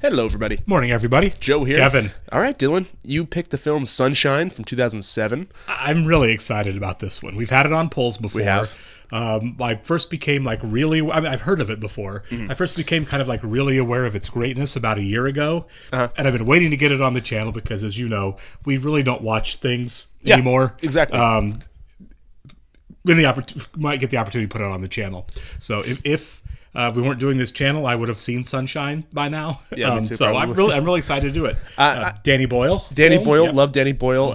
Hello, everybody. Morning, everybody. Joe here. Kevin. All right, Dylan, you picked the film Sunshine from 2007. I'm really excited about this one. We've had it on polls before. We have. I first became I've heard of it before. I first became kind of really aware of its greatness about a year ago. And I've been waiting to get it on the channel because, as you know, we really don't watch things anymore. Exactly. When might get the opportunity to put it on the channel. So if we weren't doing this channel, I would have seen Sunshine by now. Yeah, me too, so I'm really excited to do it. Danny Boyle. Love Danny Boyle.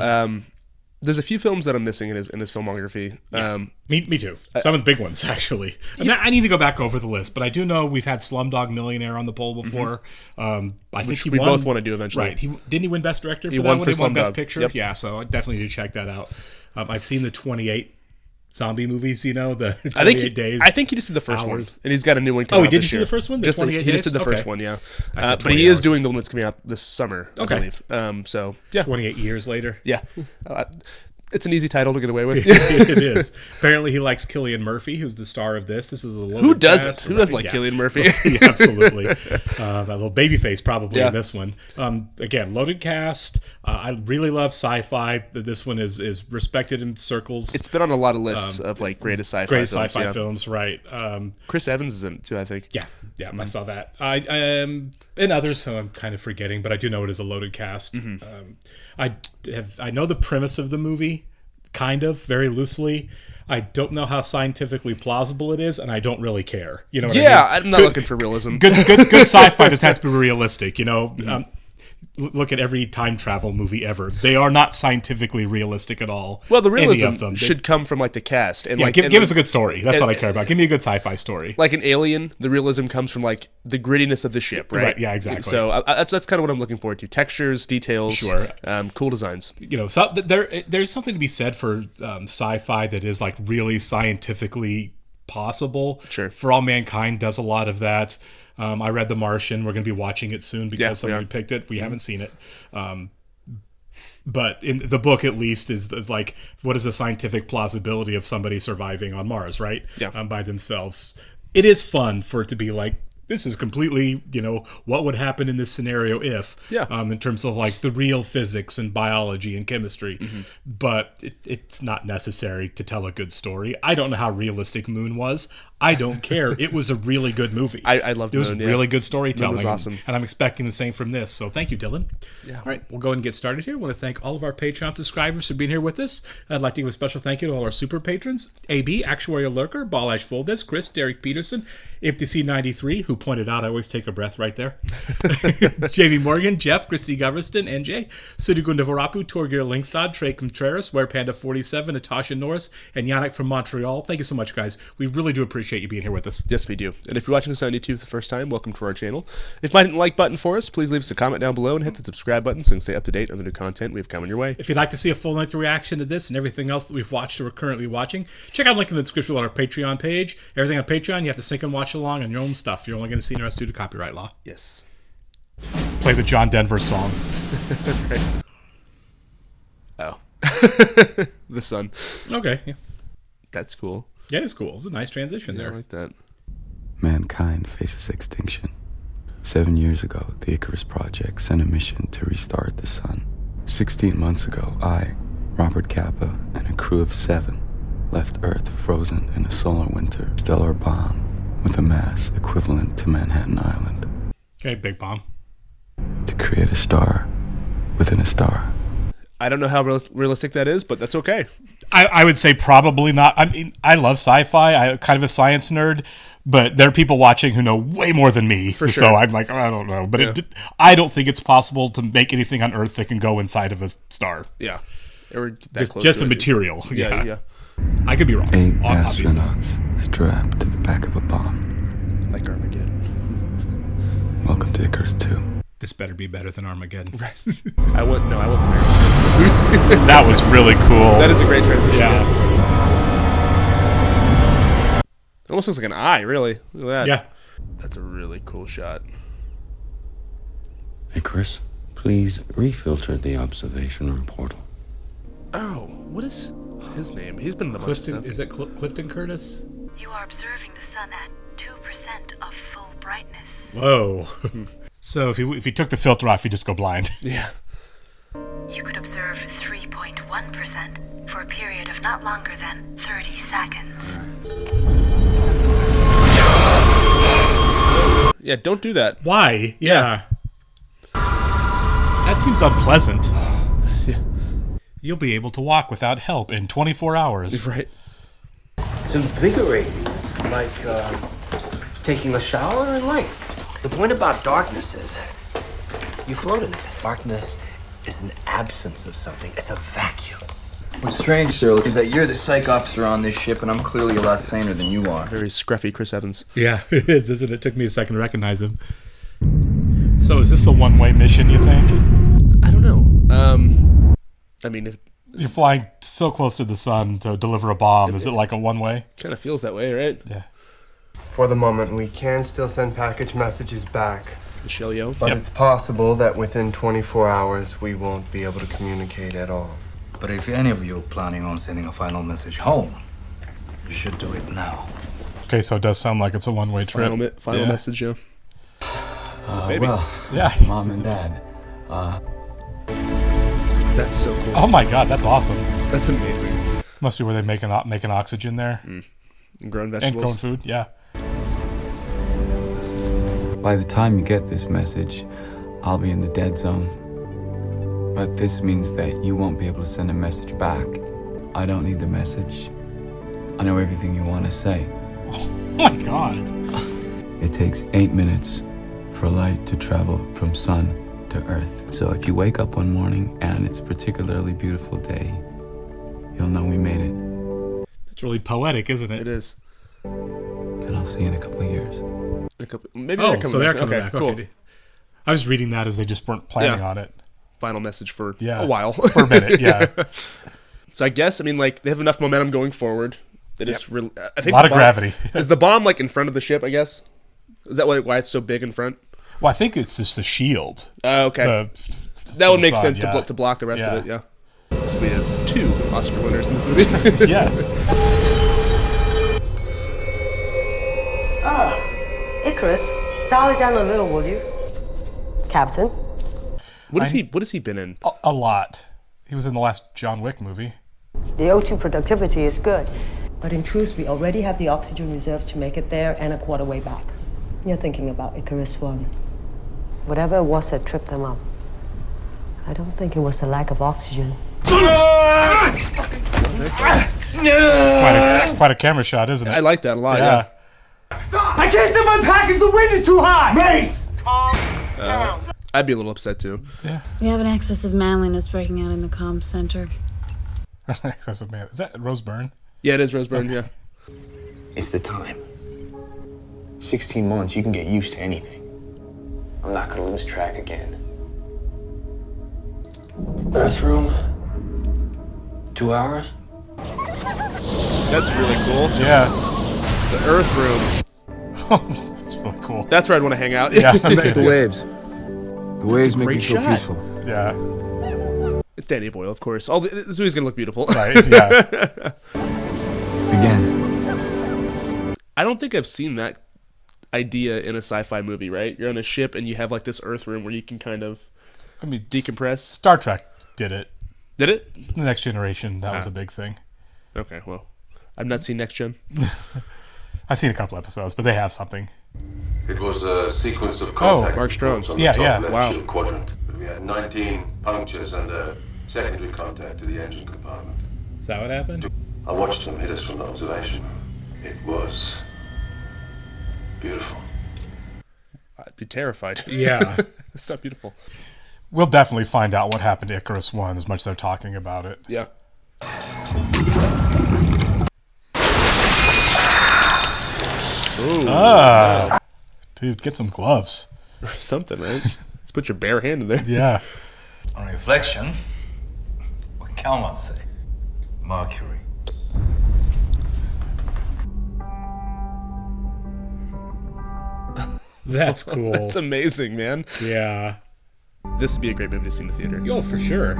There's a few films that I'm missing in his filmography. Me too. Some of the big ones, actually. I need to go back over the list, but I do know we've had Slumdog Millionaire on the poll before. I think we both want to do eventually. Right. Didn't he win Best Director for that won one? For He won Best Slumdog. Picture? Yep. Yeah, so I definitely need to check that out. I've seen the 28 zombie movies, the 28 days. I think he just did the first one, and he's got a new one coming out. Oh, he did this see year. the first one? He just did the first one, yeah. But he is doing the one that's coming out this summer, I believe. So, yeah. 28 years later. Yeah. It's an easy title to get away with. It is. Apparently, he likes Cillian Murphy, who's the star of this. This is a loaded Who doesn't? cast, Who doesn't like Cillian Murphy? Yeah, absolutely. That little baby face probably in this one. Again, loaded cast. I really love sci-fi. This one is respected in circles. It's been on a lot of lists of greatest sci-fi films, right? Chris Evans is in it too, I think. Yeah, I saw that. And others who I'm kind of forgetting, but I do know it is a loaded cast. I know the premise of the movie, kind of, very loosely. I don't know how scientifically plausible it is, and I don't really care. You know what I mean? I'm not looking for realism. Good sci-fi just has to be realistic. Look at every time travel movie ever. They are not scientifically realistic at all. Well, the realism realism should come from the cast. And give us a good story. That's what I care about. Give me a good sci-fi story. Like an Alien, the realism comes from the grittiness of the ship, right? Yeah, exactly. So that's kind of what I'm looking forward to. Textures, details, cool designs. So there's something to be said for sci-fi that is really scientifically possible. Sure. For All Mankind does a lot of that. I read The Martian. We're going to be watching it soon because somebody picked it. We haven't seen it. But in the book, at least, is what is the scientific plausibility of somebody surviving on Mars, right? Yeah. By themselves. It is fun for it to be this is completely, what would happen in this scenario if, in terms of the real physics and biology and chemistry. But it's not necessary to tell a good story. I don't know how realistic Moon was. I don't care. It was a really good movie. I loved Moon. It was really good storytelling. Moon was awesome. And I'm expecting the same from this. So thank you, Dylan. Yeah. All right, we'll go ahead and get started here. I want to thank all of our Patreon subscribers for being here with us. I'd like to give a special thank you to all our super patrons. AB, Actuarial Lurker, Ball Ash Fulldes, Chris, Derek Peterson, MTC93, who pointed out I always take a breath right there. JV Morgan, Jeff, Christy Goverston, NJ, Sudugunda Varapu, Torgir Linkstad, Trey Contreras, Ware Panda 47, Natasha Norris, and Yannick from Montreal. Thank you so much, guys. We really do appreciate you being here with us. Yes, we do. And if you're watching this on YouTube for the first time, welcome to our channel. If you might hit the like button for us, please leave us a comment down below and hit the subscribe button so you can stay up to date on the new content we have coming your way. If you'd like to see a full-length reaction to this and everything else that we've watched or we're currently watching, check out the link in the description on our Patreon page. Everything on Patreon, you have to sync and watch along on your own stuff. You're only going to see in us due to copyright law. Yes. Play the John Denver song. That's great. Oh. The sun. Okay, yeah. That's cool. Yeah, it's cool. It's a nice transition there. I like that. Mankind faces extinction. 7 years ago, the Icarus Project sent a mission to restart the sun. 16 months ago, I, Robert Capa, and a crew of 7 left Earth frozen in a solar winter stellar bomb with a mass equivalent to Manhattan Island. Okay, big bomb. To create a star within a star. I don't know how realistic that is, but that's okay. I would say probably not. I mean, I love sci-fi. I'm kind of a science nerd, but there are people watching who know way more than me. For sure. So I'm I don't know. But I don't think it's possible to make anything on Earth that can go inside of a star. Yeah. Or that Just the material. Yeah. I could be wrong. 8 obviously. astronauts strapped to the back of a bomb. Like Armageddon. Welcome to Icarus II. This better be better than Armageddon. I want some air. That was really cool. That is a great transition. Yeah. It almost looks like an eye, really. Look at that. Yeah. That's a really cool shot. Icarus, please refilter the observation room portal. Oh, what is his name? He's been in a bunch of stuff. Is it Clifton Curtis? You are observing the sun at 2% of full brightness. Whoa. So if he took the filter off, he'd just go blind. Yeah. You could observe 3.1% for a period of not longer than 30 seconds. Yeah, don't do that. Why? Yeah. That seems unpleasant. Yeah. You'll be able to walk without help in 24 hours. Right. It's invigorating. It's like taking a shower in light. The point about darkness is you float in it. Darkness is an absence of something. It's a vacuum. What's strange, Sherlock, is that you're the psych officer on this ship, and I'm clearly a lot saner than you are. Very scruffy Chris Evans. Yeah, it is, isn't it? It took me a second to recognize him. So is this a one-way mission, you think? I don't know. I mean, it You're flying so close to the sun to deliver a bomb. Is it like a one-way? kind of feels that way, right? Yeah. For the moment, we can still send package messages back, Michelle Yeoh. but it's possible that within 24 hours we won't be able to communicate at all. But if any of you are planning on sending a final message home, you should do it now. Okay, so it does sound like it's a one-way trip. Final Yeah. message, yeah. Baby. Well, Yeah. Mom and Dad, That's so cool. Oh my god, that's awesome. That's amazing. Must be where they make oxygen there. And grown And vegetables. grown food, yeah. by the time you get this message, I'll be in the dead zone. But this means that you won't be able to send a message back. I don't need the message. I know everything you want to say. Oh my god. It takes 8 minutes for light to travel from sun to earth. So if you wake up one morning and it's a particularly beautiful day, you'll know we made it. It's really poetic, isn't it? It is. And I'll see you in a couple of years. Maybe Oh, they're coming so they're back. coming Okay, back. cool. Okay. I was reading that as they just weren't planning Yeah. on it. Final message for Yeah. a while. For a minute, yeah. So I guess, I mean, like, they have enough momentum going forward. They just really... I think A lot the of bomb- gravity. Is the bomb, like, in front of the ship, I guess? Is that why it's so big in front? Well, I think it's just the shield. Okay. That would make sense to block the rest of it, yeah. So we have 2 Oscar winners in this movie. Yeah. Icarus, dial it down a little, will you? Captain? What has he been in? A lot. He was in the last John Wick movie. The O2 productivity is good. But in truth, we already have the oxygen reserves to make it there and a quarter way back. You're thinking about Icarus I. Whatever it was that tripped them up, I don't think it was the lack of oxygen. Quite a camera shot, isn't it? I like that a lot, yeah. I can't send my package, the wind is too high! Mace! I'd be a little upset, too. We have an excess of manliness breaking out in the comms center. Excessive man. Is that Rose Byrne? Yeah, it is Rose Byrne, yeah. It's the time. 16 months, you can get used to anything. I'm not gonna lose track again. Earth room. 2 hours? That's really cool. Yeah. The Earth Room. That's really cool. That's where I'd want to hang out. Yeah. The waves. The waves make me great feel shot. peaceful. Yeah. It's Danny Boyle, of course. This movie's going to look beautiful. Right, yeah. Begin. I don't think I've seen that idea in a sci-fi movie, right? You're on a ship and you have like this Earth room where you can kind of I mean, decompress. Star Trek did it. Did it? The Next Generation, that was a big thing. Okay, well, I've not seen Next Gen. I've seen a couple episodes, but they have something. It was a sequence of contact Mark Strong. points on the Yeah, top yeah, left wow. ship quadrant. We had 19 punctures and a secondary contact to the engine compartment. Is that what happened? I watched them hit us from observation. It was beautiful. I'd be terrified. Yeah. It's not beautiful. We'll definitely find out what happened to Icarus I as much as they're talking about it. Yeah. Dude, get some gloves. Something, right? Let's put your bare hand in there. Yeah. On reflection, what can one say? Mercury. That's cool. That's amazing, man. Yeah. This would be a great movie to see in the theater. Oh, for sure.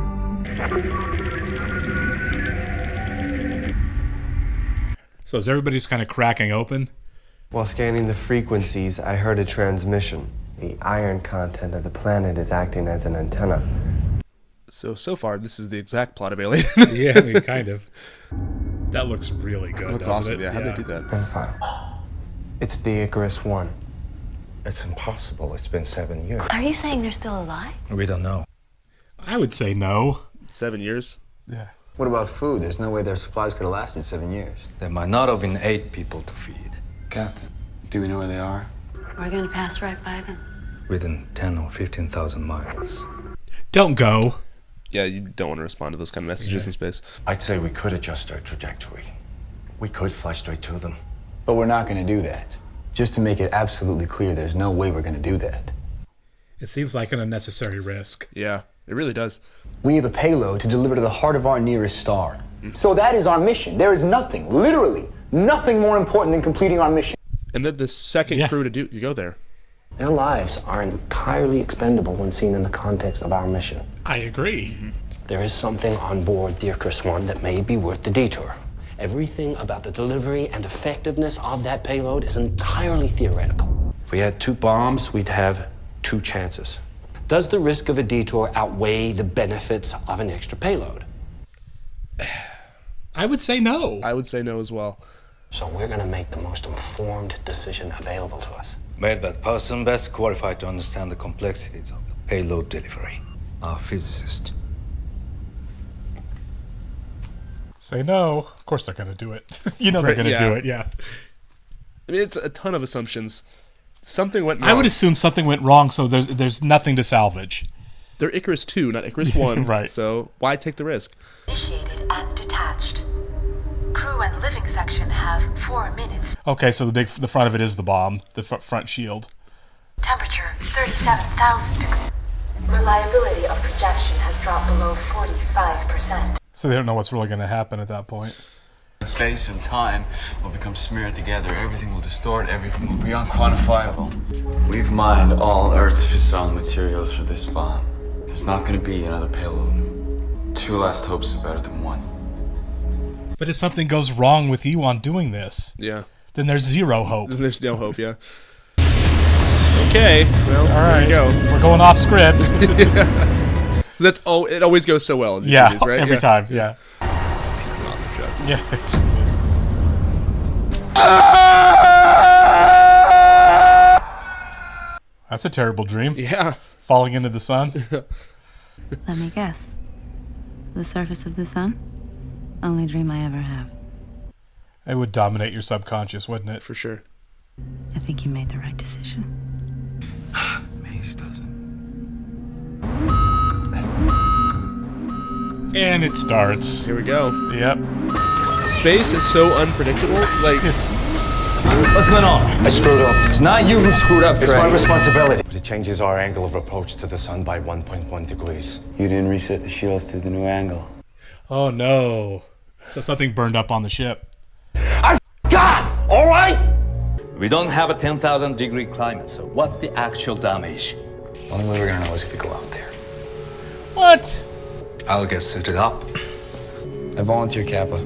So is everybody just kind of cracking open? While scanning the frequencies, I heard a transmission. The iron content of the planet is acting as an antenna. So far, this is the exact plot of Alien. Yeah, I mean, kind of. That looks really good. Looks doesn't awesome. it? Yeah, how'd they do that? And fine. It's the Icarus I. It's impossible. It's been 7 years. Are you saying they're still alive? We don't know. I would say no. 7 years? Yeah. What about food? There's no way their supplies could have lasted 7 years. There might not have been 8 people to feed. Captain, do we know where they are? We're gonna pass right by them. Within 10 or 15,000 miles. Don't go. Yeah, you don't want to respond to those kind of messages in space. I'd say we could adjust our trajectory. We could fly straight to them. But we're not going to do that. Just to make it absolutely clear, there's no way we're going to do that. It seems like an unnecessary risk. Yeah, it really does. We have a payload to deliver to the heart of our nearest star. So that is our mission. There is nothing, literally, nothing more important than completing our mission. And then the second crew to go there. Their lives are entirely expendable when seen in the context of our mission. I agree. There is something on board the Icarus I that may be worth the detour. Everything about the delivery and effectiveness of that payload is entirely theoretical. If we had 2 bombs, we'd have 2 chances. Does the risk of a detour outweigh the benefits of an extra payload? I would say no. I would say no as well. So we're going to make the most informed decision available to us. Made by the person best qualified to understand the complexities of the payload delivery. Our physicist. Say no. Of course they're going to do it. You know they're going to do it, yeah. I mean, it's a ton of assumptions. Something went wrong. I would assume something went wrong, so there's nothing to salvage. They're Icarus II, not Icarus I. Right. So why take the risk? Initiated and detached. Crew and living section have 4 minutes. Okay, so the front of it is the bomb, the front shield. Temperature 37,000 degrees. Reliability of projection has dropped below 45%. So they don't know what's really going to happen at that point. Space and time will become smeared together. Everything will distort. Everything will be unquantifiable. We've mined all Earth's fissile materials for this bomb. There's not going to be another payload. 2 last hopes are better than 1. But if something goes wrong with you on doing this, then there's 0 hope. Then there's no hope, yeah. Okay, well, all right. There you go. We're going off script. It always goes so well in these movies, right? Every time, yeah. It's an awesome shot. Yeah, it is. That's a terrible dream. Yeah. Falling into the sun. Let me guess. The surface of the sun? Only dream I ever have. It would dominate your subconscious, wouldn't it? For sure. I think you made the right decision. Mace doesn't. And it starts. Here we go. Yep. Space is so unpredictable. Like, what's going on? I screwed up. It's not you who screwed up, It's Trey. my responsibility. It changes our angle of approach to the sun by 1.1 degrees. You didn't reset the shields to the new angle. Oh no. So something burned up on the ship. God! All right? We don't have a 10,000 degree climate, so what's the actual damage? Only way we're gonna know is if we go out there. What? I'll get suited up. I volunteer, Kappa.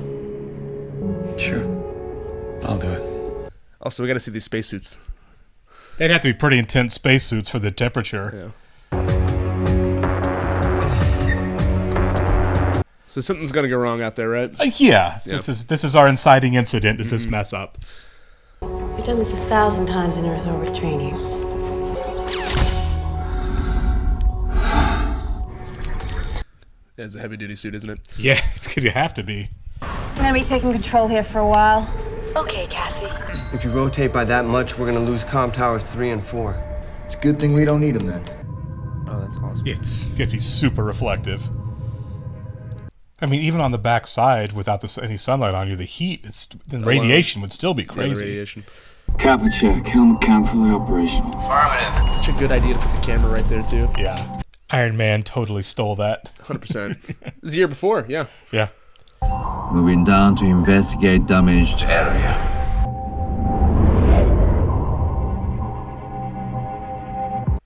Sure. I'll do it. Also, we got to see these spacesuits. They'd have to be pretty intense spacesuits for the temperature. Yeah. So something's gonna go wrong out there, right? Yeah. Yep. This is our inciting incident. Is this mess up? We've done this 1,000 times in Earth orbit training. Yeah, it's a heavy duty suit, isn't it? Yeah, it's gonna have to be. I'm gonna be taking control here for a while. Okay, Cassie. If you rotate by that much, we're gonna lose comm towers 3 and 4. It's a good thing we don't need them then. Oh, that's awesome. It's gonna be super reflective. I mean, even on the back side, without any sunlight on you, the heat, the radiation would still be crazy. Yeah, the radiation. Kappa check. Helmet cam fully operational. Affirmative. That's such a good idea to put the camera right there, too. Yeah. Iron Man totally stole that. 100%. This is the year before, yeah. Yeah. Moving down to investigate damaged area.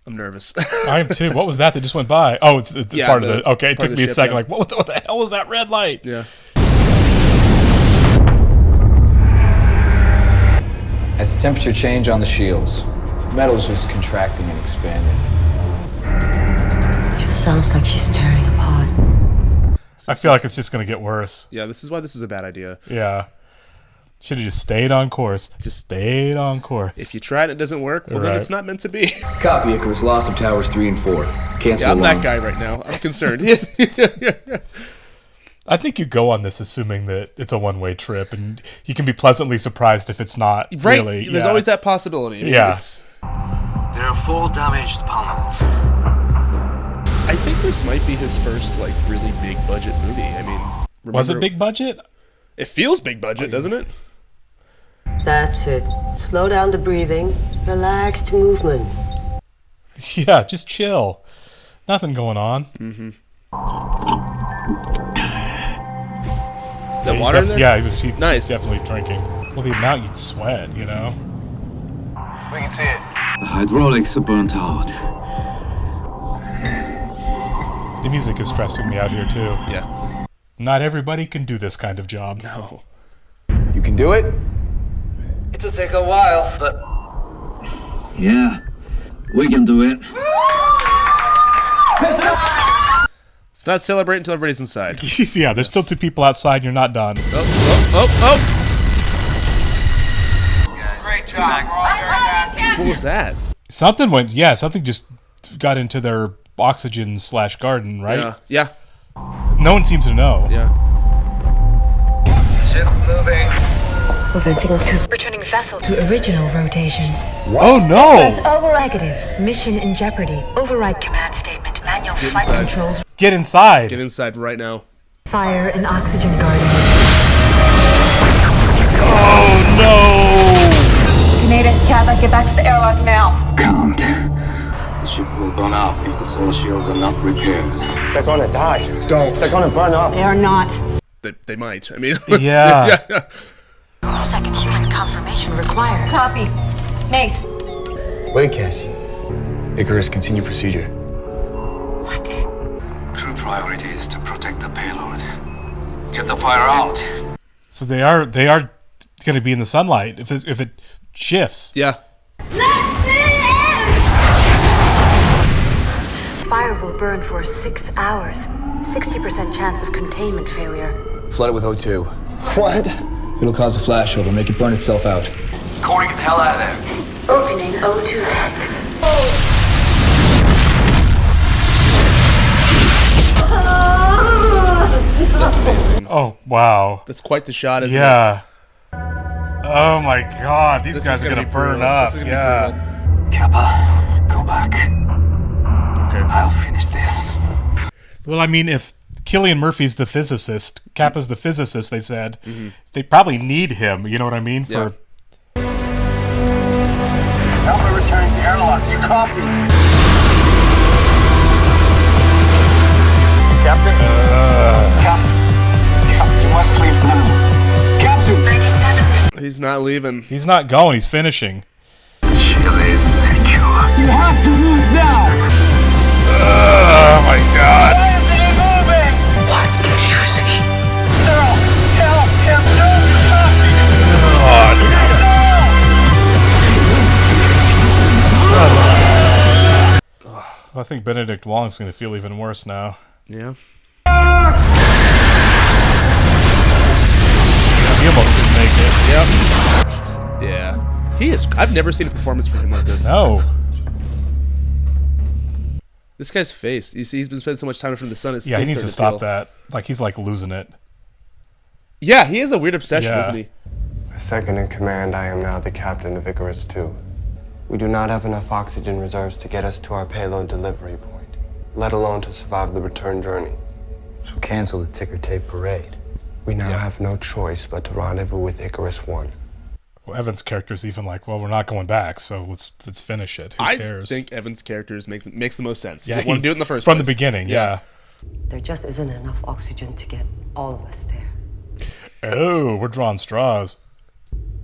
I'm nervous. I am too. What was that just went by? Oh, it's part of the... Okay, it took me a second. Yeah. Like, what the hell was that red light? Yeah. That's a temperature change on the shields. Metal's just contracting and expanding. It just sounds like she's tearing apart. I feel like it's just going to get worse. Yeah, this is why this was a bad idea. Yeah. Should have just stayed on course. Just stayed on course. If you try it and it doesn't work, well, then it's not meant to be. Copy, Icarus. Loss of towers 3 and 4. Cancel. Yeah, I'm alarm. that guy right now. I'm concerned. I think you go on this assuming that it's a one-way trip, and you can be pleasantly surprised if it's not. Right. Really. There's always that possibility. I mean, Yeah. There are 4 damaged panels. I think this might be his first, like, really big budget movie. I mean, Was it big budget? It feels big budget, doesn't it? That's it. Slow down the breathing. Relaxed movement. Yeah, just chill. Nothing going on. Mm-hmm. Is that water in there? Yeah, he's nice. Definitely drinking. Well, the amount you'd sweat, you know? We can see it. The hydraulics are burnt out. The music is stressing me out here, too. Yeah. Not everybody can do this kind of job. No. You can do it? It'll take a while, but Yeah, we can do it. Let's not celebrate until everybody's inside. Yeah, there's still 2 people outside. You're not done. Oh. Great job. We're all very happy. What was that? Something went. Yeah, something just got into their oxygen/garden, right? Yeah. No one seems to know. Yeah. ship's moving. Preventing to Returning vessel to original rotation. Oh no! Press over negative. Mission in jeopardy. Override command statement. Manual flight controls. Get inside. Get inside right now. Fire and oxygen garden. Oh no! Canada, Kappa, get back to the airlock now. Can't. The ship will burn up if the solar shields are not repaired. They're gonna die. Don't. They're gonna burn up. They are not. They might. I mean. Yeah. Second human confirmation required. Copy. Mace. Wait, Cassie. Icarus, continue procedure. What? True priority is to protect the payload. Get the fire out. So they are going to be in the sunlight if it shifts. Yeah. Fire will burn for 6 hours. 60% chance of containment failure. Flood it with O2. What? It'll cause a flashover, make it burn itself out. Corey, get the hell out of there. Opening O2 tanks. That's amazing. Oh wow. That's quite the shot, isn't it? Yeah. Oh my God, these guys are gonna burn up. Yeah. Kappa, go back. Okay. I'll finish this. Well, I mean, if Cillian Murphy's the physicist, Kappa's the physicist, they've said, they probably need him, you know what I mean? For Alpha returning to airlock. You copy. Captain? Captain, you must leave now. Captain! He's not leaving. He's not going, he's finishing. Shield is secure. You have to move now! Oh my God. Why isn't he moving? What can you see? Daryl, tell him don't copy! I think Benedict Wong's going to feel even worse now. Yeah. He almost didn't make it. Yep. Yeah. He is. I've never seen a performance from him like this. No. This guy's face. You see, he's been spending so much time in front of the sun. His Yeah, he face needs to starting stop that. Like, he's like losing it. Yeah, he has a weird obsession, Yeah. isn't he? Second in command, I am now the captain of Icarus II. We do not have enough oxygen reserves to get us to our payload delivery point, let alone to survive the return journey. So cancel the ticker tape parade. We now have no choice but to rendezvous with Icarus I. Well, Evan's character's even like, well, we're not going back, so let's finish it. Who cares? I think Evan's character makes the most sense. Yeah, He want to do it in the first from place. the beginning. Yeah. There just isn't enough oxygen to get all of us there. Oh, we're drawing straws.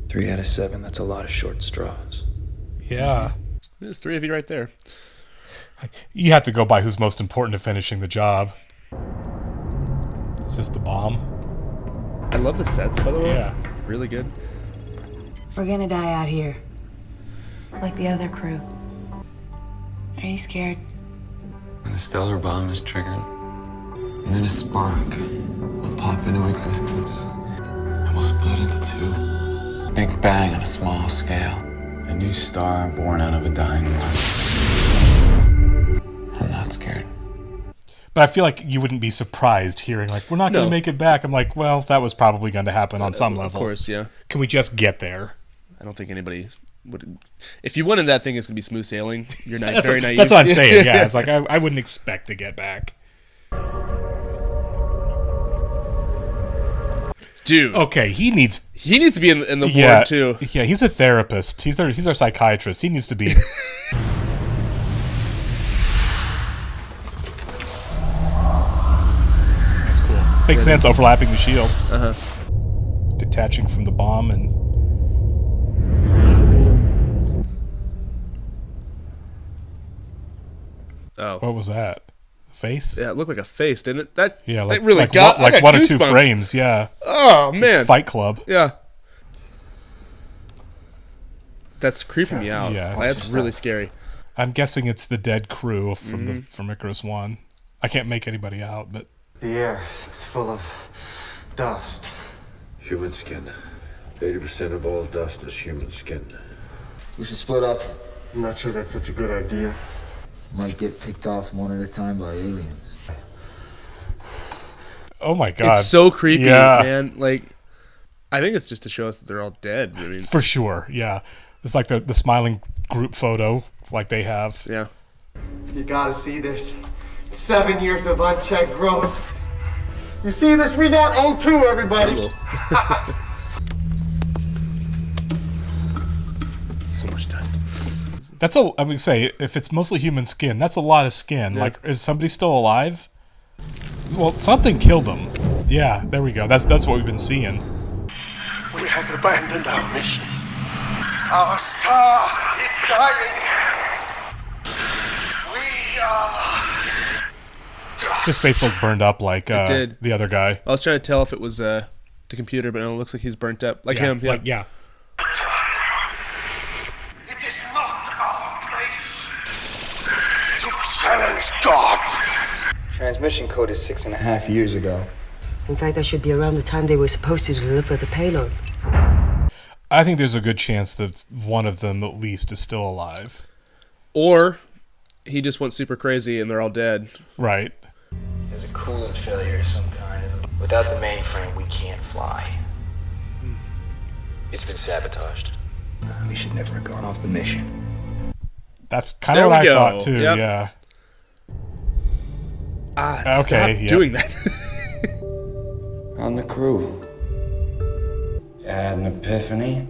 3 out of 7, that's a lot of short straws. Yeah. There's 3 of you right there. You have to go by who's most important to finishing the job. Is this the bomb? I love the sets, by the way. Yeah. Really good. We're gonna die out here. like the other crew. Are you scared? When a stellar bomb is triggered, and then a spark will pop into existence, and we'll split into two. Big bang on a small scale. A new star born out of a dying one. I'm not scared. But I feel like you wouldn't be surprised hearing, like, we're not going to make it back. I'm like, well, that was probably going to happen on some level. Of course, yeah. Can we just get there? I don't think anybody would. If you went in that thing, it's going to be smooth sailing. You're not very naive. That's what I'm saying, yeah. It's like, I wouldn't expect to get back. Dude. Okay, he needs to be in the ward, too. Yeah, he's a therapist. He's our psychiatrist. He needs to be... Makes sense, overlapping the shields. Detaching from the bomb and... Oh. What was that? Face? Yeah, it looked like a face, didn't it? That like really got one or two goosebumps. frames, yeah. Oh, it's man. Like Fight Club. Yeah. That's creeping me out. Yeah. That's really scary. I'm guessing it's the dead crew from Icarus I. I can't make anybody out, but... The air, it's full of dust. Human skin. 80% of all dust is human skin. We should split up. I'm not sure that's such a good idea. Might get picked off one at a time by aliens. Oh my god. It's so creepy, yeah. man. Like, I think it's just to show us that they're all dead. I mean, for sure, yeah. It's like the smiling group photo like they have. Yeah. You gotta see this. 7 years of unchecked growth. You see this? We got O2, everybody. So much dust. That's I would say, if it's mostly human skin, that's a lot of skin. Yeah. Like, is somebody still alive? Well, something killed them. Yeah, there we go. That's what we've been seeing. We have abandoned our mission. Our star is dying. We are... His face looked burned up like It did. the other guy. I was trying to tell if it was the computer, but no, it looks like he's burnt up. Like him, yeah. Like, yeah. It is not our place to challenge God. Transmission code is 6.5 years ago. In fact, that should be around the time they were supposed to deliver the payload. I think there's a good chance that one of them at least is still alive. Or he just went super crazy and they're all dead. Right. There's a coolant failure of some kind. Without the mainframe, we can't fly. It's been sabotaged. We should never have gone off the mission. That's kind of what I thought too, Yep. yeah. Okay, stop doing that. On the crew. Had an epiphany.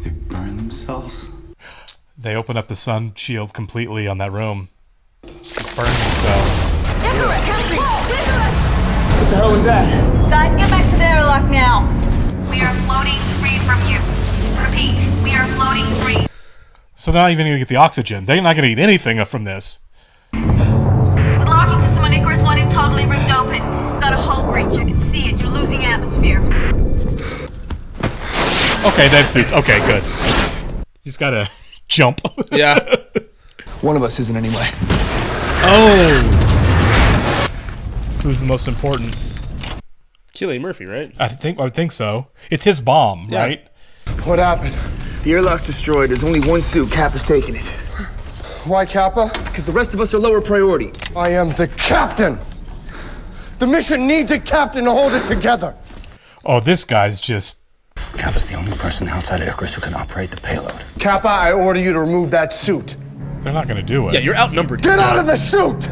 They burn themselves. They open up the sun shield completely on that room. Burn themselves. Icarus! What the hell was that? Guys, get back to the airlock now. We are floating free from you. Repeat, we are floating free. So they're not even going to get the oxygen. They're not going to get anything from this. The locking system on Icarus I is totally ripped open. Got a hull breach. I can see it. You're losing atmosphere. Okay, they have suits. Okay, good. You just gotta jump. Yeah. One of us isn't anyway. Oh! Who's the most important? Cillian Murphy, right? I would think so. It's his bomb, Yeah. right? What happened? The airlock's destroyed. There's only one suit. Kappa's taking it. Why, Kappa? Because the rest of us are lower priority. I am the captain. The mission needs a captain to hold it together. Oh, this guy's just... Kappa's the only person outside of Icarus who can operate the payload. Kappa, I order you to remove that suit. They're not gonna do it. Yeah, you're outnumbered. Get out of the chute!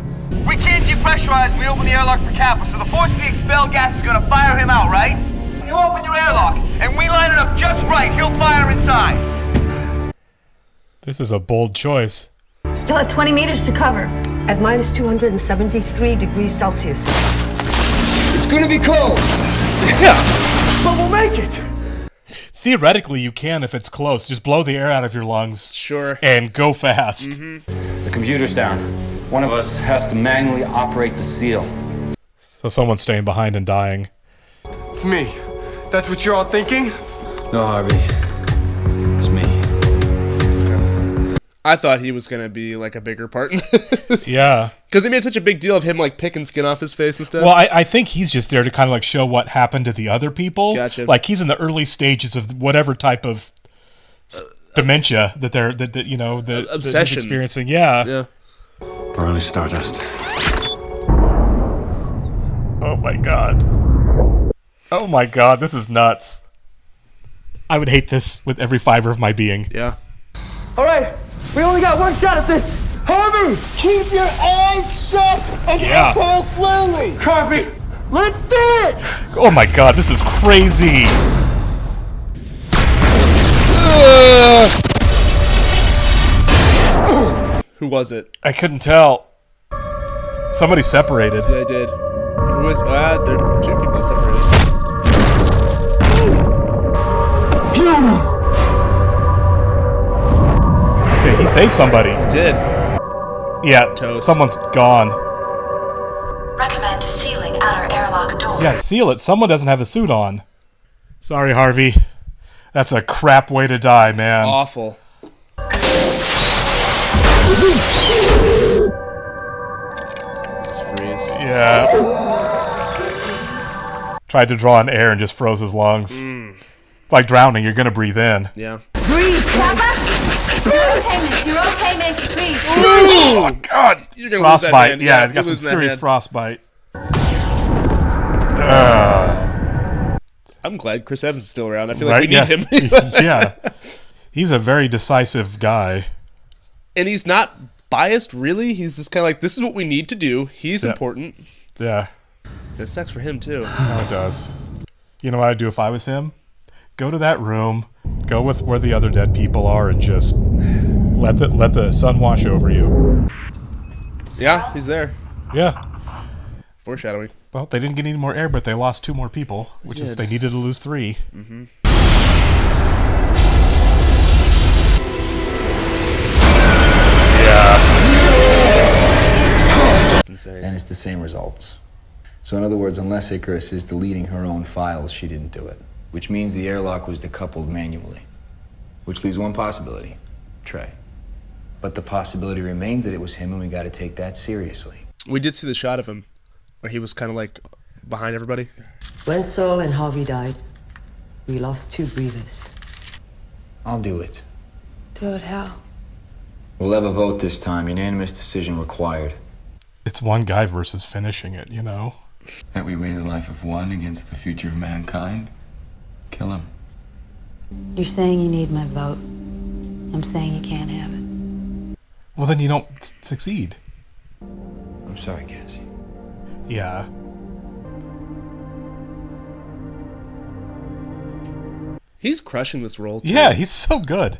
We can't depressurize when we open the airlock for Kappa, so the force of the expelled gas is gonna fire him out, right? When you open your airlock and we line it up just right, he'll fire inside. This is a bold choice. You'll have 20 meters to cover. At minus 273 degrees Celsius. It's gonna be cold. Yeah. But we'll make it. Theoretically, you can if it's close. Just blow the air out of your lungs. Sure. And go fast. Mm-hmm. The computer's down. One of us has to manually operate the seal. So someone's staying behind and dying. It's me. That's what you're all thinking? No, Harvey. It's me. I thought he was going to be like a bigger part in this. Yeah. Because they made such a big deal of him like picking skin off his face and stuff. Well, I think he's just there to kind of like show what happened to the other people. Gotcha. Like he's in the early stages of whatever type of dementia that they're that obsession he's experiencing. Yeah. Yeah. We're only stardust. Oh my god. Oh my god, this is nuts. I would hate this with every fiber of my being. Yeah. All right, we only got one shot at this. Harvey, keep your eyes shut and exhale slowly. Harvey, let's do it. Oh my god, this is crazy. Who was it? I couldn't tell. Somebody separated. Yeah, I did. Who was? There are two people separated. Okay, he saved somebody. He did. Yeah, Toast. Someone's gone. Recommend sealing outer airlock door. Yeah, seal it. Someone doesn't have a suit on. Sorry, Harvey. That's a crap way to die, man. Awful. Yeah. Tried to draw in air and just froze his lungs. It's like drowning. You're gonna breathe in. Yeah. Breathe, Kappa! You're okay, miss. You're okay, miss. Breathe. Oh my god! You're gonna lose that Frostbite. hand. Yeah, it's got you're some losing that serious hand. frostbite. I'm glad Chris Evans is still around. I feel like Right? we need him. Yeah. He's a very decisive guy. And he's not biased, really. He's just kind of like, this is what we need to do. He's important. Yeah. It sucks for him, too. Oh, it does. You know what I'd do if I was him? Go to that room, go with where the other dead people are, and just let the sun wash over you. Yeah, he's there. Yeah. Foreshadowing. Well, they didn't get any more air, but they lost 2 more people, which is they needed to lose 3. Mm-hmm. That's insane. And it's the same results. So in other words, unless Icarus is deleting her own files, she didn't do it. Which means the airlock was decoupled manually. Which leaves one possibility. Trey. But the possibility remains that it was him, and we gotta take that seriously. We did see the shot of him where he was kind of like behind everybody. When Saul and Harvey died, we lost 2 breathers. I'll do it. Do it how? We'll have a vote this time. Unanimous decision required. It's one guy versus finishing it, you know? That we weigh the life of one against the future of mankind? Kill him. You're saying you need my vote. I'm saying you can't have it. Well, then you don't succeed. I'm sorry, Cassie. Yeah. He's crushing this role, too. Yeah, he's so good.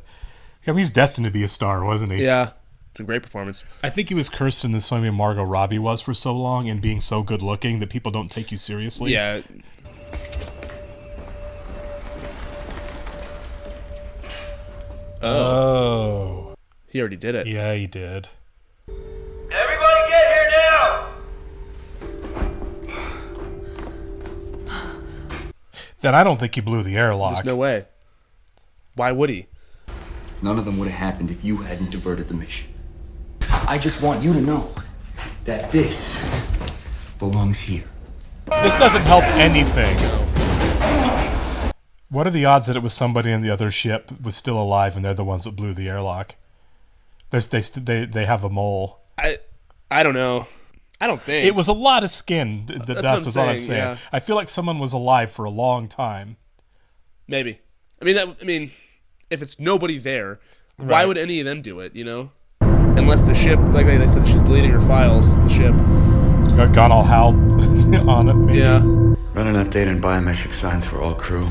I mean, he's destined to be a star, wasn't he? Yeah. It's a great performance. I think he was cursed in the same way Margot Robbie was for so long, and being so good looking that people don't take you seriously. Yeah. Oh. He already did it. Yeah, he did. Everybody get here now! Then I don't think he blew the airlock. There's no way. Why would he? None of them would have happened if you hadn't diverted the mission. I just want you to know that this belongs here. This doesn't help anything. What are the odds that it was somebody in the other ship was still alive and they're the ones that blew the airlock? They have a mole. I don't know. I don't think. It was a lot of skin. That's what I'm saying. Yeah. I feel like someone was alive for a long time. Maybe. I mean, if it's nobody there, Right. why would any of them do it, you know? Unless the ship, like they said, she's deleting her files, the ship. Gone all Hal on it, maybe. Yeah. Run an update and biometric signs for all crew.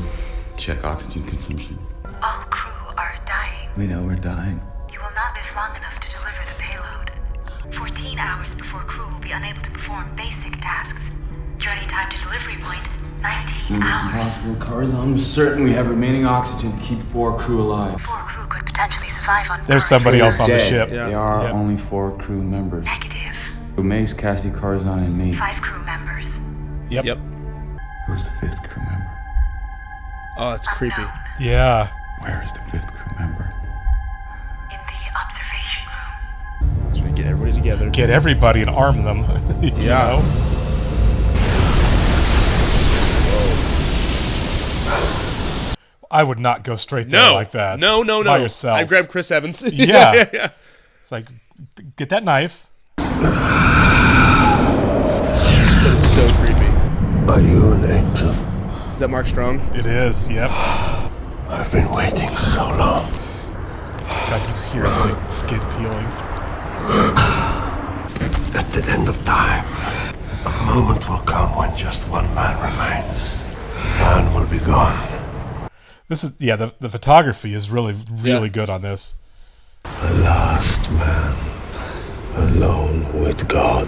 Check oxygen consumption. All crew are dying. We know we're dying. You will not live long enough to deliver the payload. 14 hours before crew will be unable to perform basic tasks. Journey time to delivery point, 19 It's hours. impossible. Karzan was certain we have remaining oxygen to keep 4 crew alive. 4 crew could potentially survive on There's board. somebody else on the Dead. ship. There are Yep. only 4 crew members. Negative. Mace, Cassie, Karzan, and me. 5 crew members. Yep. Who's the 5th crew member? Oh, it's creepy. Yeah. Where is the 5th crew member? In the observation together. Get everybody and arm them. You know? I would not go straight there like that. No. By yourself. I grabbed Chris Evans. Yeah. It's like, get that knife. That is so creepy. Are you an angel? Is that Mark Strong? It is, yep. I've been waiting so long. God, he's here as the skin peeling. At the end of time, a moment will come when just one man remains. Man will be gone. This is, the photography is really good on this. The last man, alone with God.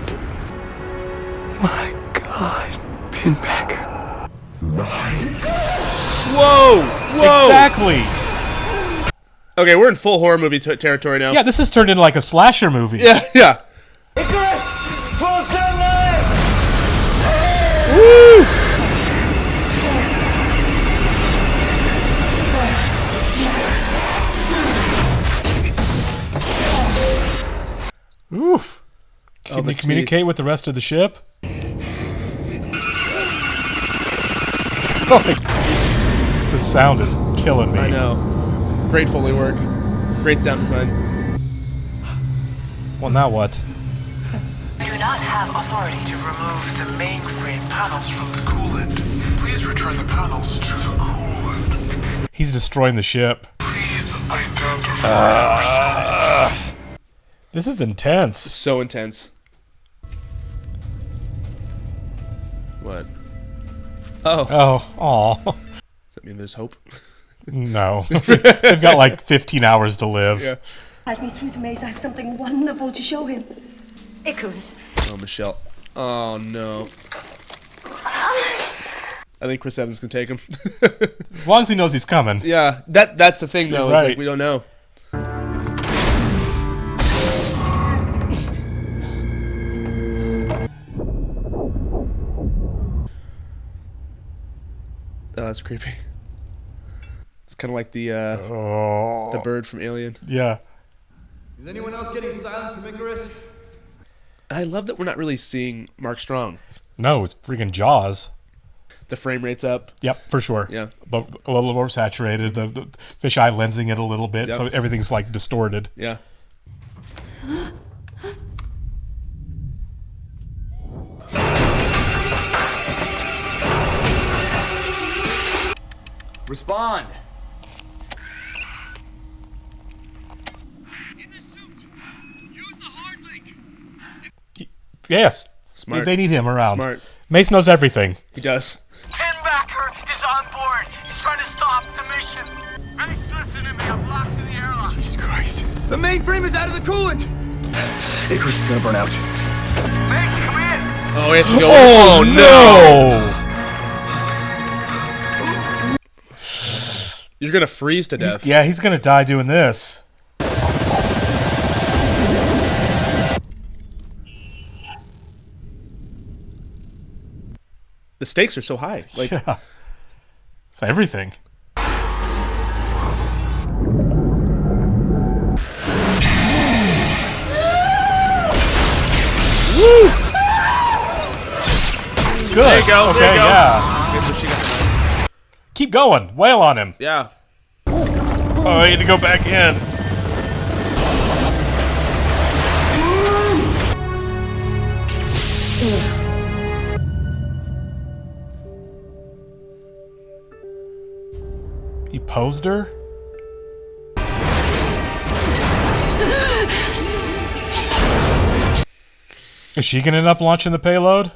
My God, Pinbacker. Whoa! Exactly. Okay, we're in full horror movie territory now. Yeah, this has turned into like a slasher movie. Yeah. Icarus! Full sunlight! Woo! Oof. Can you communicate with the rest of the ship? The sound is killing me. I know. Great Foley work. Great sound design. Well, now what? Do not have authority to remove the mainframe panels from the coolant. Please return the panels to the coolant. He's destroying the ship. Please identify This is intense. So intense. What? Oh. Aw. Does that mean there's hope? No. They've got like 15 hours to live. Yeah. Pass me through to Mace. I have something wonderful to show him. Icarus. Oh, Michelle. Oh, no. I think Chris Evans can take him. As long as he knows he's coming. Yeah, that's the thing, though. Right. Is like, we don't know. Oh, that's creepy. It's kind of like the bird from Alien. Yeah. Is anyone else getting silence from Icarus? I love that we're not really seeing Mark Strong. No, it's freaking Jaws. The frame rate's up. Yep, for sure. Yeah. But a little oversaturated. The fisheye lensing it a little bit, Yep. so everything's like distorted. Yeah. Respond. Yes. Smart. They need him around. Smart. Mace knows everything. He does. Pinbacker is on board. He's trying to stop the mission. Mace, listen to me. I'm locked in the airlock. Jesus Christ. The mainframe is out of the coolant. Icarus is gonna burn out. Mace, come in. Oh, he has to go. Oh, no! You're gonna freeze to death. He's gonna die doing this. The stakes are so high. Like, yeah. It's everything. Woo! Good. There you go. Okay, there you go. Yeah. Okay, so she got the knife. Keep going. Wail on him. Yeah. Oh, I need to go back in. He posed her? Is she gonna end up launching the payload?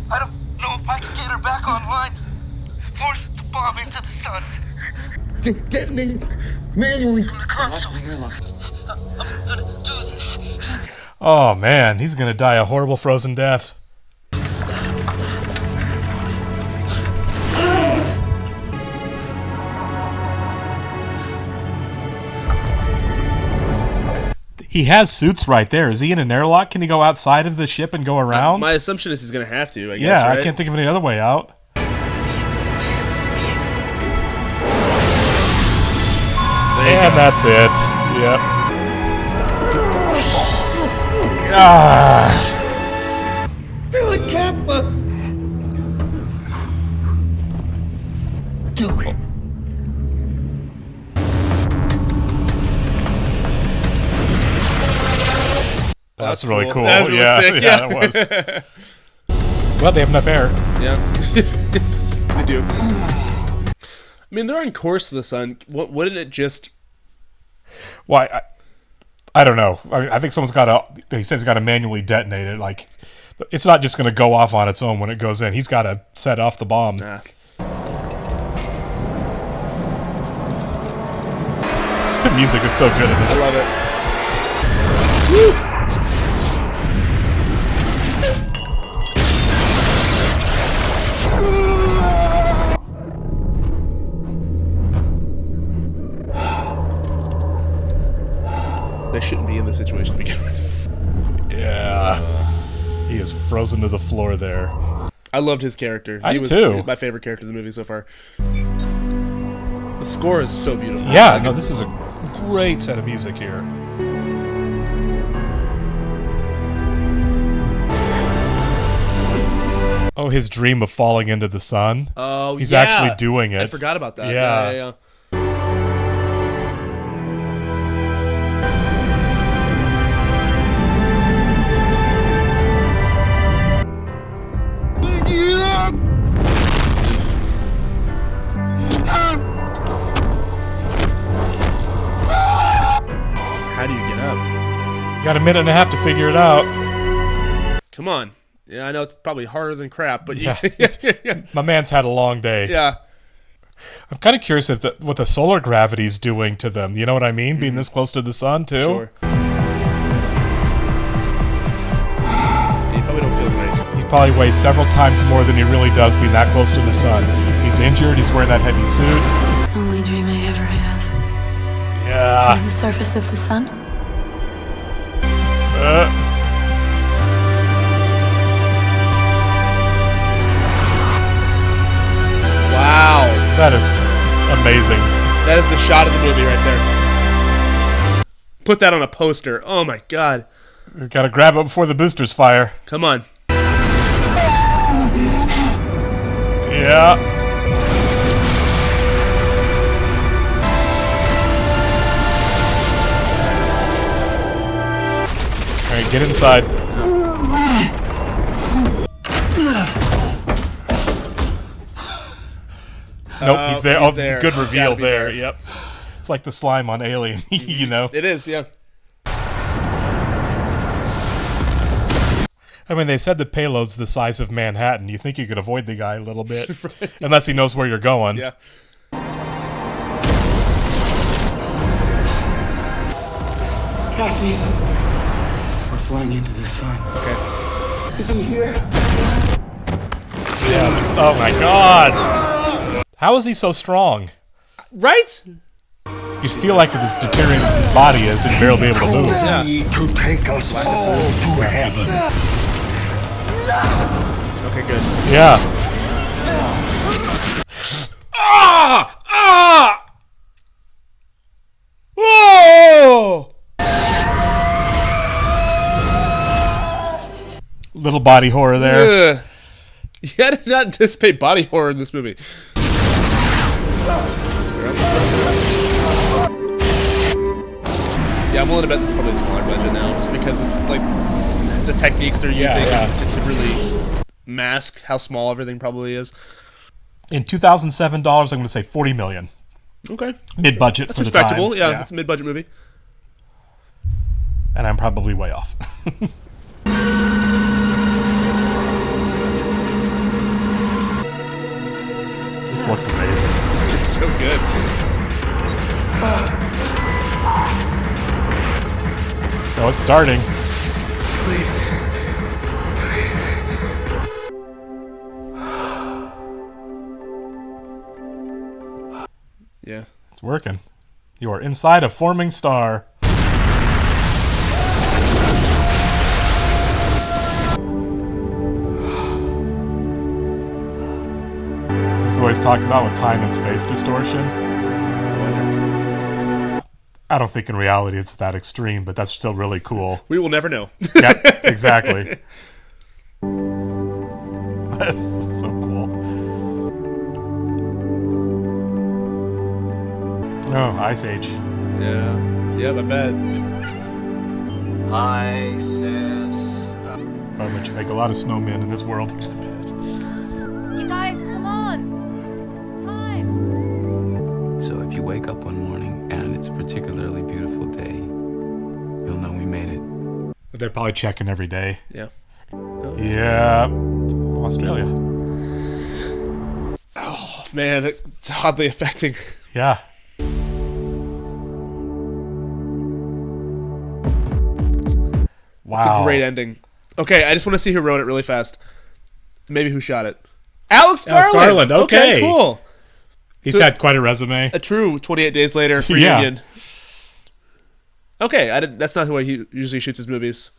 I don't know if I can get her back online. Force the bomb into the sun. Detonate manually from the console. I'm gonna do this. Oh man, he's gonna die a horrible frozen death. He has suits right there. Is he in an airlock? Can he go outside of the ship and go around? My assumption is he's gonna have to. I guess. Yeah, right? I can't think of any other way out. And that's it. Yep. Do it, Kappa! Do it. That's really cool. That was really sick. Yeah, that was. Well, they have enough air. Yeah. They do. I mean, they're on course for the sun. Wouldn't it just... Why? I don't know. I think someone's got to... He says he's got to manually detonate it. Like, it's not just going to go off on its own when it goes in. He's got to set off the bomb. Nah. The music is so good in this. I love it. Woo! They shouldn't be in this situation to begin with. Yeah. He is frozen to the floor there. I loved his character. I He do was too. my favorite character in the movie so far. The score is so beautiful. Yeah, no, this is a great set of music here. Oh, his dream of falling into the sun. Oh, He's yeah. actually doing it. I forgot about that. Yeah. Yeah. How do you get up? You got a minute and a half to figure it out. Come on. Yeah, I know it's probably harder than crap, but Yeah. yeah. My man's had a long day. Yeah. I'm kind of curious if what the solar gravity's doing to them. You know what I mean? Being this close to the sun, too? Sure. You probably don't feel great. He probably weighs several times more than he really does being that close to the sun. He's injured. He's wearing that heavy suit. Only dream I ever have. Yeah. On the surface of the sun? Wow. That is amazing. That is the shot of the movie right there. Put that on a poster. Oh my god. Got to grab it before the boosters fire. Come on. Yeah. All right, get inside. Nope, he's there. He's Oh, there. good He's reveal gotta be there. there. Yep. It's like the slime on Alien, you know? It is, yeah. I mean, they said the payload's the size of Manhattan. You think you could avoid the guy a little bit. Right. Unless he knows where you're going. Yeah. Cassie, we're flying into the sun. Okay. Is he here? Yes. Oh my god. How is he so strong? Right? You'd feel like as deteriorated as his body is, he'd barely be able to move. Yeah. To take us all to heaven. Okay, good. Yeah. Ah! Ah! Whoa! Little body horror there. Ugh. Yeah, I did not anticipate body horror in this movie. Yeah, I'm willing to bet this is probably a smaller budget now, just because of like the techniques they're using to really mask how small everything probably is. In 2007 dollars, I'm going to say $40 million. Okay, Mid-budget that's for the time. respectable. Yeah, it's a mid-budget movie. And I'm probably way off. This looks amazing. It's so good. Oh, it's starting. Please. Yeah. It's working. You are inside a forming star. This is what he's talking about with time and space distortion. I don't think in reality it's that extreme, but that's still really cool. We will never know. Yeah, exactly. That's so cool. Oh, Ice Age. Yeah. Yep, I bet. ISIS. I bet you make a lot of snowmen in this world. You guys, come on! Time! So if you wake up one morning and it's a particularly beautiful day, you'll know we made it. They're probably checking every day. Yeah. Yeah. Australia. Oh, man, it's oddly affecting. Yeah. Wow. It's a great ending. Okay, I just want to see who wrote it really fast. Maybe who shot it. Alex Garland! Okay. Cool. He's had quite a resume. A true 28 Days Later reunion. Okay, that's not who he usually shoots his movies.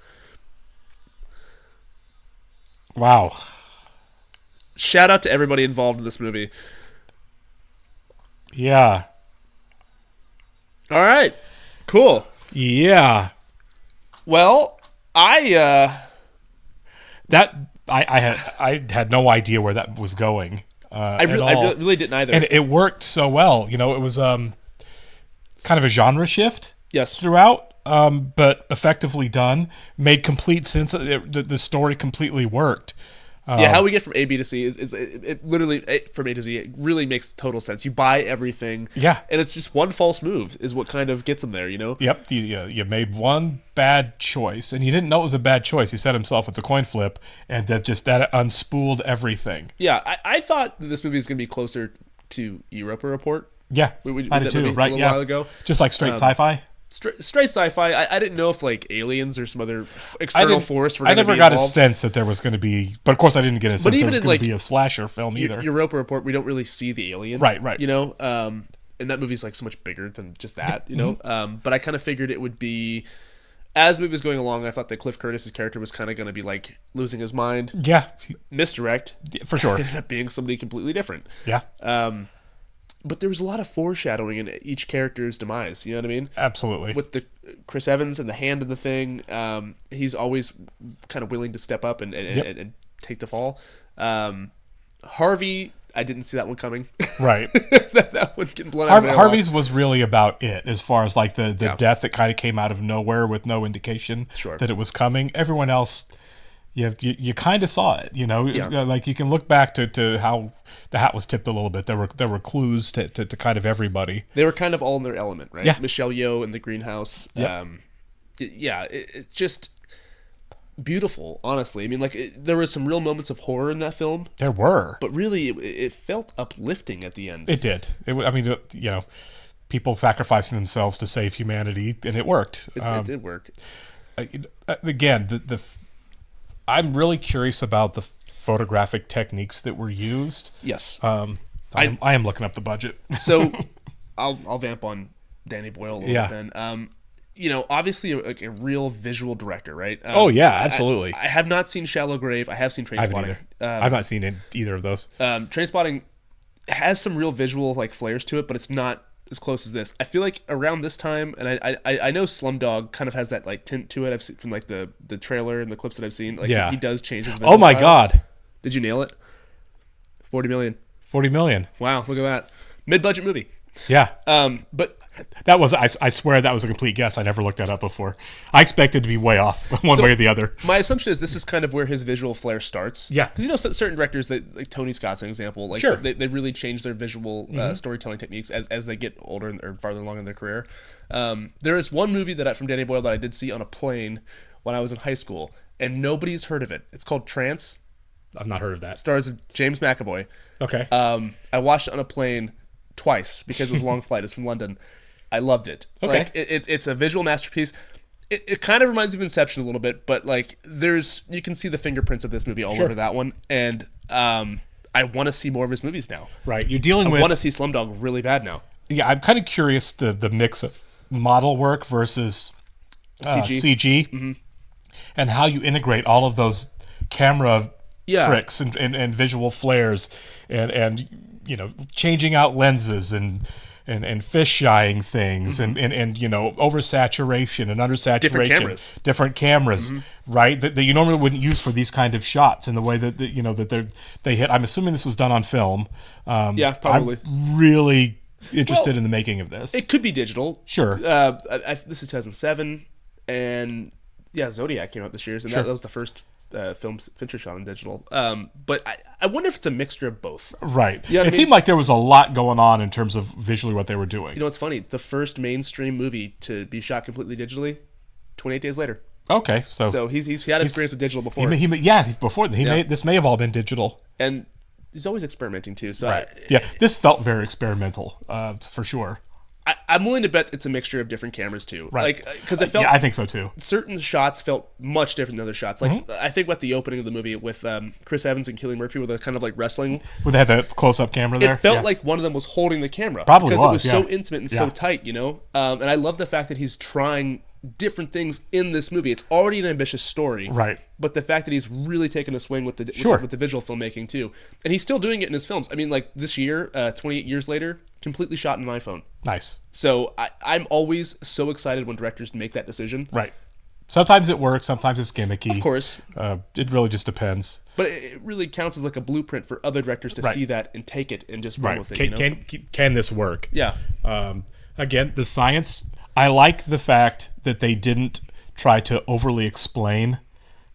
Wow. Shout out to everybody involved in this movie. Yeah. All right. Cool. Yeah. Well, I had no idea where that was going. I really didn't either. And it worked so well. You know, it was kind of a genre shift. Yes. Throughout, but effectively done. Made complete sense. The story completely worked. Yeah, how we get from A, B to C is it literally from A to Z. It really makes total sense. You buy everything. Yeah. And it's just one false move is what kind of gets them there, you know? Yep. You made one bad choice, and you didn't know it was a bad choice. He said himself it's a coin flip, and that unspooled everything. Yeah, I thought that this movie was going to be closer to Europa Report. Yeah, I did too, right? A while ago. Just like straight sci-fi? Straight sci-fi. I didn't know if like aliens or some other external force were going to be I never got involved. a sense that there was going to be, but of course I didn't get a sense there was going to be a slasher film either. Europa Report, we don't really see the alien. Right. You know, and that movie's like so much bigger than just that, you know? But I kind of figured it would be, as the movie was going along, I thought that Cliff Curtis's character was kind of going to be like losing his mind. Yeah. Misdirect. For sure. Ended up being somebody completely different. Yeah. But there was a lot of foreshadowing in each character's demise. You know what I mean? Absolutely. With the Chris Evans and the hand of the thing, he's always kind of willing to step up and take the fall. Harvey, I didn't see that one coming. Right. that one getting blown out of Harvey's was really about it, as far as like the death that kind of came out of nowhere with no indication that it was coming. Everyone else, you kind of saw it, you know. Like you can look back to how the hat was tipped a little bit. There were clues to kind of everybody. They were kind of all in their element, right? Yeah. Michelle Yeoh in the greenhouse. Yep. It's just beautiful, honestly. I mean, like there were some real moments of horror in that film. There were, but really, it felt uplifting at the end. It did. You know, people sacrificing themselves to save humanity, and it worked. It did work. Again, I'm really curious about the photographic techniques that were used. Yes. I am looking up the budget. So I'll vamp on Danny Boyle a little bit then. You know, obviously a real visual director, right? Oh yeah, absolutely. I have not seen Shallow Grave. I have seen Trainspotting. I've not seen either of those. Trainspotting has some real visual like flares to it, but it's not as close as this. I feel like around this time, and I know Slumdog kind of has that like tint to it. I've seen from like the trailer and the clips that I've seen. Like he does change his visual style. God. Did you nail it? 40 million. 40 million. Wow, look at that. Mid-budget movie. Yeah. But that was, I swear that was a complete guess. I never looked that up before. I expected to be way off one way or the other. My assumption is this is kind of where his visual flair starts. Yeah. Because, you know, certain directors, like Tony Scott's an example, like they really change their visual storytelling techniques as they get older or farther along in their career. There is one movie from Danny Boyle that I did see on a plane when I was in high school, and nobody's heard of it. It's called Trance. I've not heard of that. Stars James McAvoy. Okay. I watched it on a plane twice because it was a long flight. It's from London. I loved it. Okay. Like, it's a visual masterpiece. It kind of reminds me of Inception a little bit, but like you can see the fingerprints of this movie all over that one, and I want to see more of his movies now. Right. You're dealing with. I want to see Slumdog really bad now. Yeah, I'm kind of curious the mix of model work versus CG, and how you integrate all of those camera tricks and visual flares and you know, changing out lenses and and fish-eyeing things and you know, oversaturation and undersaturation. Different cameras, right? That you normally wouldn't use for these kind of shots in the way that you know, that they hit. I'm assuming this was done on film. Yeah, probably. I'm really interested in the making of this. It could be digital. Sure. This is 2007, and yeah, Zodiac came out this year, and that was the first film Fincher shot on digital. But I wonder if it's a mixture of both. Right. Yeah, it seemed like there was a lot going on in terms of visually what they were doing. You know, it's funny. The first mainstream movie to be shot completely digitally, 28 Days Later. Okay, so he's had experience with digital before. This may have all been digital, and he's always experimenting too. So this felt very experimental, for sure. I'm willing to bet it's a mixture of different cameras too. Right. Like, because it felt. I think so too. Certain shots felt much different than other shots. Like I think about the opening of the movie with Chris Evans and Cillian Murphy, with the kind of like wrestling. Where they had the close-up camera there. It felt like one of them was holding the camera. Probably because it was yeah. so intimate and so tight, you know. And I love the fact that he's trying different things in this movie. It's already an ambitious story, right? But the fact that he's really taken a swing with the with the visual filmmaking too, and he's still doing it in his films. I mean, like this year, 28 years later, completely shot in an iPhone. Nice. So I'm always so excited when directors make that decision. Right. Sometimes it works. Sometimes it's gimmicky. Of course. It really just depends. But it really counts as like a blueprint for other directors to see that and take it and just run with it. Can this work? Yeah. Again, the science. I like the fact that they didn't try to overly explain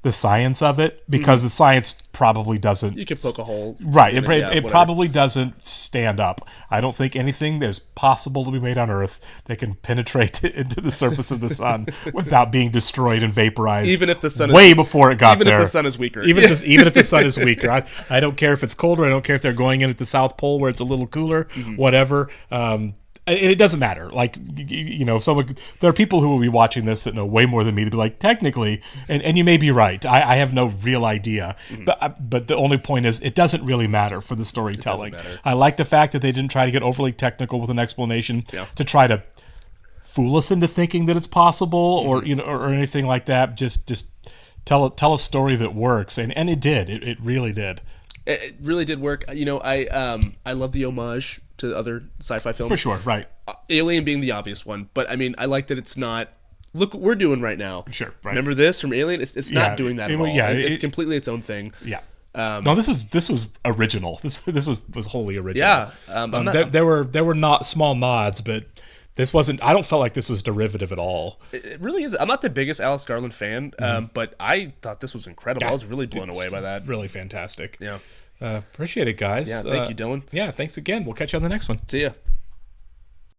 the science of it, because the science probably doesn't. You can poke a hole. Right. It probably doesn't stand up. I don't think anything that is possible to be made on Earth that can penetrate into the surface of the sun without being destroyed and vaporized. Even if the sun before it got there. Even if the sun is weaker. Even if the sun is weaker. I don't care if it's colder. I don't care if they're going in at the South Pole where it's a little cooler. Whatever. It doesn't matter. Like, you know, there are people who will be watching this that know way more than me. They'll be like, technically, and you may be right. I have no real idea. But the only point is, it doesn't really matter for the storytelling. I like the fact that they didn't try to get overly technical with an explanation to try to fool us into thinking that it's possible or you know or anything like that. Just tell a story that works, and it did. It really did. It really did work. You know, I love the homage to other sci-fi films. For sure, right. Alien being the obvious one, but I mean, I like that it's not. Look what we're doing right now. Sure, right. Remember this from Alien? It's not doing that at all. Yeah, it's completely its own thing. Yeah. No, this was original. This was wholly original. Yeah. There were not small nods, but this wasn't. I don't feel like this was derivative at all. It really is. I'm not the biggest Alex Garland fan, but I thought this was incredible. I was really blown away by that. Really fantastic. Yeah. Appreciate it, guys. Yeah, thank you, Dylan. Yeah, thanks again. We'll catch you on the next one. See ya.